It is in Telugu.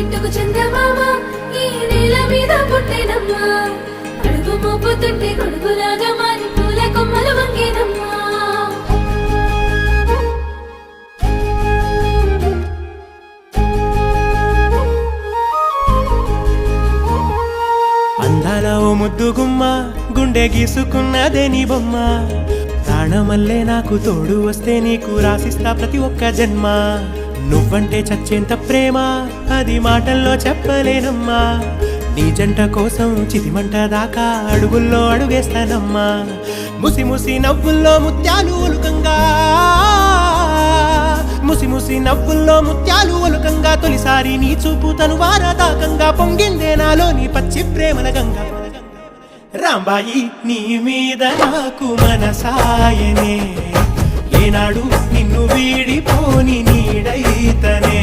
గిట్టుకు చందమామ ఈ నేల మీద పుట్టేనమ్మా అడుగు మోపుతుంటే గొడుగులాగా మారి పూల కొమ్మలు వంగేనమ్మా అందాల ఓ ముద్దు గుమ్మ గుండె గీసుకున్నదే నీ బొమ్మ ప్రాణమల్లే నాకు తోడు వస్తే నీకు రాసిస్తా ప్రతి ఒక్క జన్మ నువ్వంటే చచ్చేంత ప్రేమ అది మాటల్లో చెప్పలేనమ్మా నీ జంట కోసం చితిమంట దాకా అడుగుల్లో అడుగేస్తానమ్మా ముసి ముసి నవ్వుల్లో ముత్యాలు ఒలుకంగా ముసి ముసి నవ్వుల్లో ముత్యాలు ఒలుకంగా తొలిసారి నీ చూపు తను వారదాకంగా పొంగిందే నాలో నీ పచ్చి ప్రేమల గంగా రాంబాయి నీ మీద నాకు మనసాయనే ఏనాడు నిన్ను వీడిపోని నీడైతనే